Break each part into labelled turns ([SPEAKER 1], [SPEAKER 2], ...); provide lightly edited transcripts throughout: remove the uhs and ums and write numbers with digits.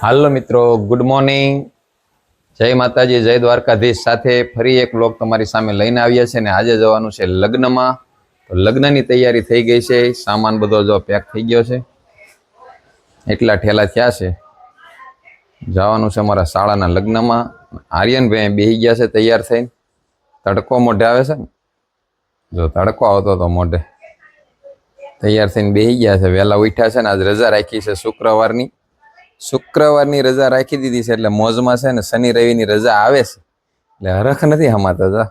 [SPEAKER 1] હાલો મિત્રો, good morning, જય માતાજી, જય દ્વારકાધીશ સાથે ફરી એક વ્લોગ તમારી સામે લઈને આવ્યા છે ને આજે જવાનું છે લગ્નમાં. તો લગ્નની તૈયારી થઈ ગઈ છે, સામાન બધો જો પેક થઈ ગયો છે, એટલા ઠેલા થયા છે. જવાનું છે અમારા શાળાના લગ્નમાં. આર્યનભાઈ બેસી ગયા છે તૈયાર થઈને. તડકો મોઢે આવે છે ને, જો તડકો આવતો તો મોઢે તૈયાર થઈને બેસી ગયા છે. વહેલા ઉઠ્યા છે ને આજ રજા રાખી છે શુક્રવારની રજા રાખી દીધી છે એટલે મોજમાં છે ને. શનિ રવિની રજા આવે છે એટલે હરખ નથી હમાતા.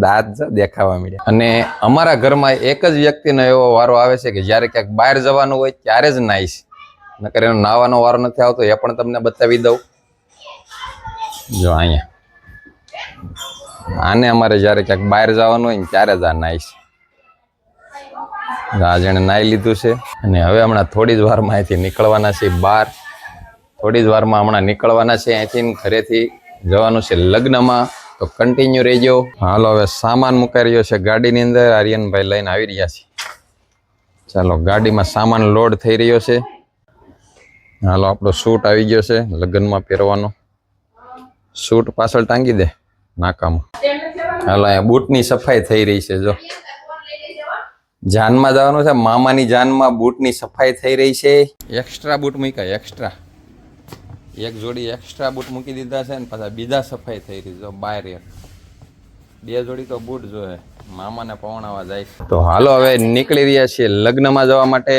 [SPEAKER 1] દાંત દેખાવા મળ્યા. અને અમારા ઘરમાં એક જ વ્યક્તિનો એવો વારો આવે છે કે જ્યારે ક્યાંક બહાર જવાનું હોય ત્યારે જ નાઈશ, નકર એનો નાવાનો વારો નથી આવતો. એ પણ તમને બતાવી દઉં. જો અહીંયા આને અમારે જ્યારે ક્યાંક બહાર જવાનું હોય ને ત્યારે જ આ નાઈશ. આજે એને નાઈ લીધું છે અને હવે હમણાં થોડી જ વારમાં અહીંથી નીકળવાના છે બહાર. થોડી જ વારમાં હમણાં નીકળવાના છે અહીંથી. ઘરેથી જવાનું છે લગ્નમાં, તો કન્ટિન્યુ રહેજો. હાલો, હવે સામાન મુકાઈ રહ્યો છે ગાડીની અંદર. આર્યનભાઈ લઈને આવી રહ્યા છે. ચાલો, ગાડીમાં સામાન લોડ થઈ રહ્યો છે. હાલો, આપણો સૂટ આવી ગયો છે લગ્નમાં પહેરવાનો. સૂટ પાછળ ટાંગી દે નાકામાં. હાલો, અહીંયા બૂટની સફાઈ થઈ રહી છે. જો જાનમાં જવાનું છે, મામાની જાનમાં બૂટની સફાઈ થઈ રહી છે. એક્સ્ટ્રા બૂટ મૂક્યા, એક્સ્ટ્રા એક જોડી એક્સ્ટ્રા બૂટ મૂકી દીધા છે ને પાછા બીજા સફાઈ થઈ રહી. જો બહાર બે જોડી તો બૂટ જોઈએ, મામાને પવણાવા જાય. તો હાલો, હવે નીકળી રહ્યા છીએ લગ્નમાં જવા માટે.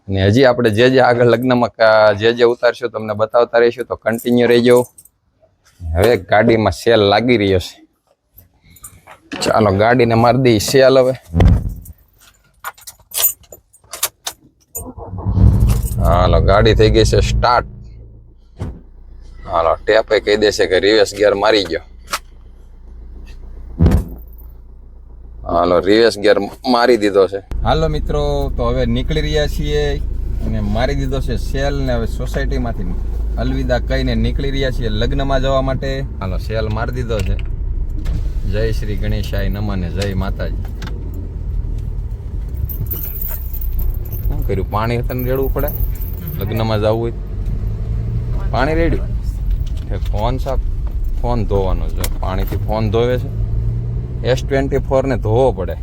[SPEAKER 1] ને હજી આપણે જે આગળ લગ્નમાં જે ઉતારશું તમને બતાવતા રહીશું, તો કન્ટિન્યુ રહેજો. હવે ગાડીમાં સેલ લાગી રહ્યો છે. ચાલો, ગાડીને મારી દઈ સેલ. હવે હાલો, ગાડી થઈ ગઈ છે સ્ટાર્ટ. હાલો, ટેપે કહી દેશે કે રિવર્સ ગિયર મારી ગયો. હાલો, રિવર્સ ગિયર મારી દીધો છે. હાલો મિત્રો, તો હવે નીકળી રહ્યા છીએ અને મારી દીધો છે સેલ ને હવે સોસાયટીમાંથી અલવિદા કહીને નીકળી રહ્યા છીએ લગ્નમાં જવા માટે. હાલો, સેલ મારી દીધો છે. જય શ્રી ગણેશાય નમને, જય માતાજી. શું કર્યું? પાણી તને રેડવું પડે લગ્નમાં જવું હોય. પાણી રેડ્યું. ફોન સાફ, ફોન ધોવાનો છે. પાણીથી ફોન ધોવે છે. S24 ને ધોવો પડે.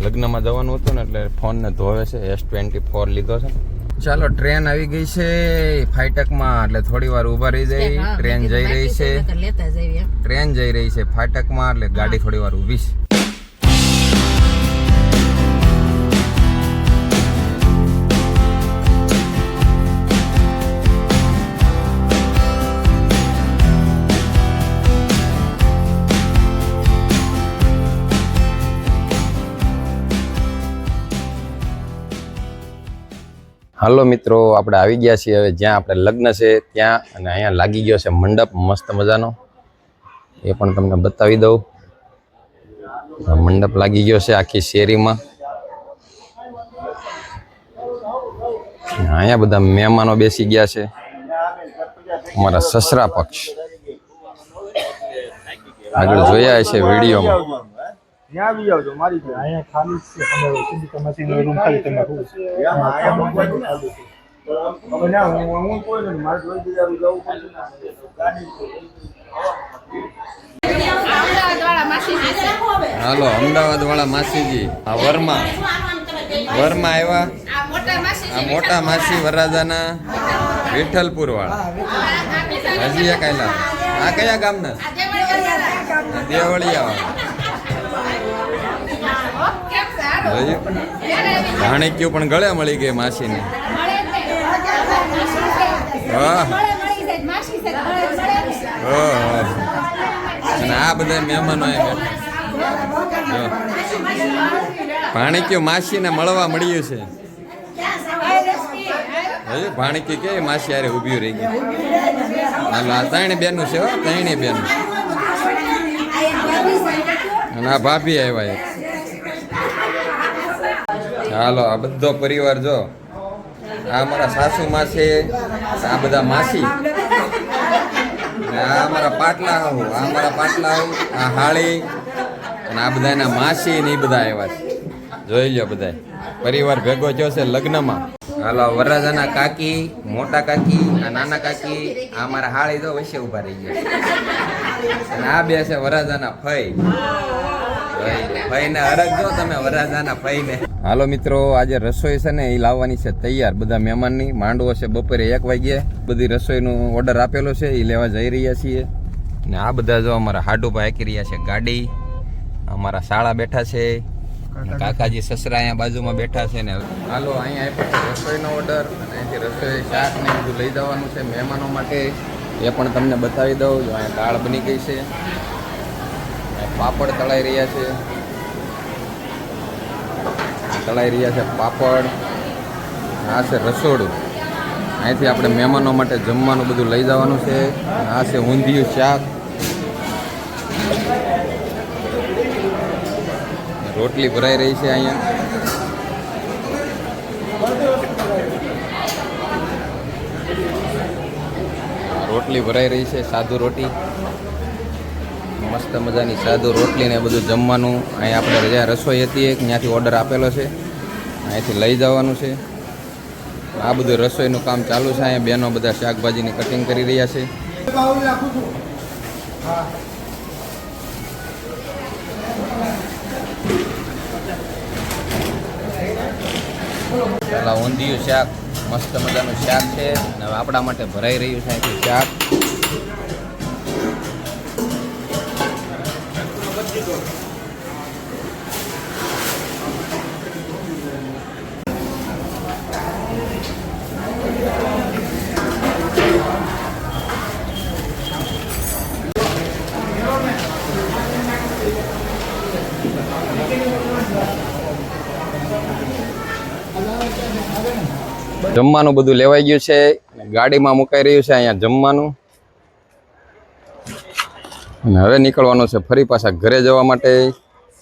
[SPEAKER 1] લગ્નમાં જવાનું હતું ને એટલે ફોનને ધોવે છે. S24 લીધો છે. ચાલો, ટ્રેન આવી ગઈ છે ફાટકમાં, એટલે થોડી વાર ઊભા રહી જાય. ટ્રેન જઈ રહી છે, ટ્રેન જઈ રહી છે ફાટકમાં, એટલે ગાડી થોડી વાર ઊભી છે. હાલો મિત્રો, આપણે આવી ગયા છીએ હવે જ્યાં આપણે લગ્ન છે ત્યાં. અને અહીંયા લાગી ગયો છે મંડપ મસ્ત મજાનો, એ પણ તમને બતાવી દઉં. મંડપ લાગી ગયો છે આખી શેરીમાં. અહીંયા બધા મહેમાનો બેસી ગયા છે, અમારા સસરા પક્ષ. આગળ જોયા છે વિડીયોમાં.
[SPEAKER 2] ત્યાં બી આવજો મારી ઘરે. અહીંયા ખાલી છે, અમે સિંધિકા મશીનનો રૂમ ખાલી તમે હું ના હું કોઈ નથી, મારે જોઈ દીધા જવું પડશે ને.
[SPEAKER 1] હાલો, અમદાવાદ વાળા માસીજી આ વરમાં આવ્યા. આ મોટા માસી વરરાજાના વિઠ્ઠલપુર વાળા. હજી એક આયલા. આ કયા ગામના? દેવળિયા વાળા. ધાણક્યું પણ ગળે મળી ગઈ માસીને. અને આ બધા મહેમાનો ભાણક્યું માસીને મળવા મળ્યું છે. ભાણકી કે માસી હારે ઉભી રહી ગઈ. હાલો, આ ત્રણે બેનું છે, ત્રણે બેનું. અને આ ભાભી આવ્યા એક. હાલો, આ બધો પરિવાર જો. આ અમારા સાસુમાં છે, આ બધા માસી. આ અમારા પાટલા હાહુ, આ અમારા પાટલા હાહુ, આ હાળી, અને આ બધા એના માસી ને એ બધા આવ્યા છે. જોઈ લો, બધા પરિવાર ભેગો થયો છે લગ્નમાં. હાલો વરરાજાના કાકી, મોટા કાકી, આ નાના કાકી, આ મારા હાળી તો વચ્ચે ઉભા રહી ગયા. અને આ બે છે વરરાજાના ફઈ. ફઈને હરખ જો તમે વરરાજાના ફઈને. હાલો મિત્રો, આજે રસોઈ છે ને એ લાવવાની છે તૈયાર બધા મહેમાનની. માંડવો છે બપોરે 1 વાગ્યે. બધી રસોઈનો ઓર્ડર આપેલો છે એ લેવા જઈ રહ્યા છીએ. ને આ બધા જો અમારા હાડુભાઈ હાકી રહ્યા છે ગાડી. અમારા શાળા બેઠા છે. કાકાજી સસરા અહીંયા બાજુમાં બેઠા છે ને. હાલો અહીંયા આપ્યો છે રસોઈનો ઓર્ડર અને અહીંથી રસોઈ શાક ને બધું લઈ જવાનું છે મહેમાનો માટે. એ પણ તમને બતાવી દઉં. જો અહીંયા દાળ બની ગઈ છે, પાપડ તળાઈ રહ્યા છે. પાપડ. આ છે રસોડું. અહીંથી આપણે મહેમાનો માટે જમવાનું બધું લઈ જવાનું છે. આ છે ઊંધિયું શાક. રોટલી ભરાઈ રહી છે અહીંયા. રોટલી ભરાઈ રહી છે, સાદુ રોટી. મસ્ત મજાની સાદુ રોટલી ને બધું જમવાનું. અહીંયા આપણે જ્યાં રસોઈ હતી ત્યાંથી ઓર્ડર આપેલો છે, અહીંથી લઈ જવાનું છે. આ બધું રસોઈનું કામ ચાલુ છે. અહીંયા બહેનો બધા શાકભાજીની કટિંગ કરી રહ્યા છે. પેલા ઊંધિયું શાક, મસ્ત મજાનું શાક છે. અને હવે આપણા માટે ભરાઈ રહ્યું છે અહીંથી શાક. જમવાનું બધું લેવાઈ ગયું છે, ગાડીમાં મુકાઈ રહ્યું છે અહીંયા જમવાનું. અને હવે નીકળવાનું છે ફરી પાછા ઘરે જવા માટે.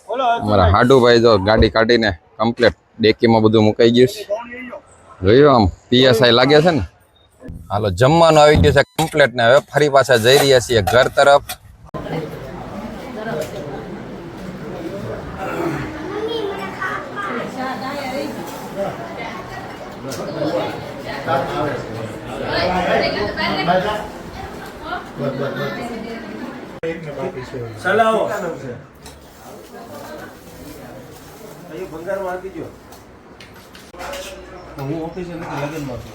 [SPEAKER 1] અમારા હાડુભાઈ જો ગાડી કાઢીને કમ્પ્લેટ ડેકીમાં બધું મુકાઈ ગયું છે. જોયું આમ PSI લાગે છે ને. હાલો જમવાનું આવી ગયું છે કમ્પ્લેટ ને હવે ફરી પાછા જઈ રહ્યા છીએ ઘર તરફ.
[SPEAKER 2] હું ઓફિસે લગનમાં છું.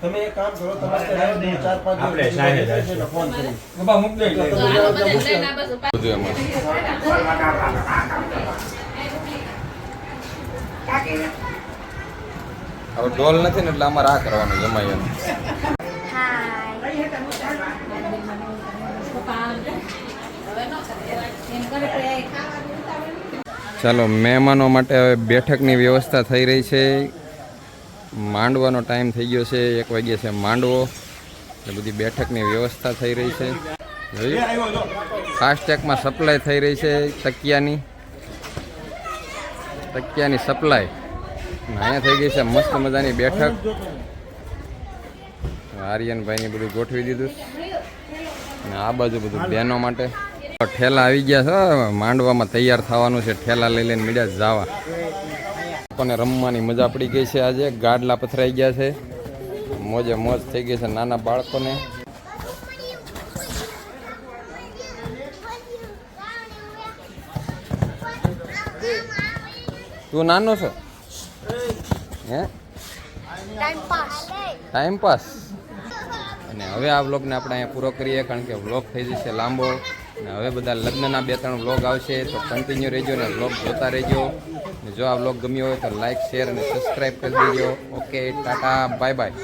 [SPEAKER 2] તમે એક કામ કરો, તમારે 4-5 ફોન કરી
[SPEAKER 1] હવે ડોલ નથી ને એટલે અમારે આ કરવાનું જમાય એમ. ચાલો મહેમાનો માટે હવે બેઠકની વ્યવસ્થા થઈ રહી છે. માંડવાનો ટાઈમ થઈ ગયો છે, 1 વાગ્યે છે માંડવો. એટલે બધી બેઠકની વ્યવસ્થા થઈ રહી છે. ફાસ્ટેગમાં સપ્લાય થઈ રહી છે તકિયાની સપ્લાય. અહીંયા થઈ ગઈ છે મસ્ત મજાની બેઠક. આર્યનભાઈની બધું ગોઠવી દીધું. અને આ બાજુ બધું બહેનો માટે ઠેલા આવી ગયા છે. માંડવામાં તૈયાર થવાનું છે. ઠેલા લઈ લઈને મીડિયા જવા. લોકોને રમવાની મજા પડી ગઈ છે. આજે ગાડલા પથરાઈ ગયા છે. મોજે મોજ થઈ ગઈ છે નાના બાળકોને. તું નાનો છો હે? Time pass. અને હવે આ વ્લોગને આપણે અહીંયા પૂરો કરીએ, કારણ કે વ્લોગ થઈ જશે લાંબો. અને હવે બધા લગ્નના 2-3 વ્લોગ આવશે, તો કન્ટિન્યુ રહેજો અને વ્લોગ જોતા રહેજો. જો આ વ્લોગ ગમ્યો હોય તો લાઈક, શેર અને સબસ્ક્રાઈબ કરી દેજો. Okay, Tata, bye bye.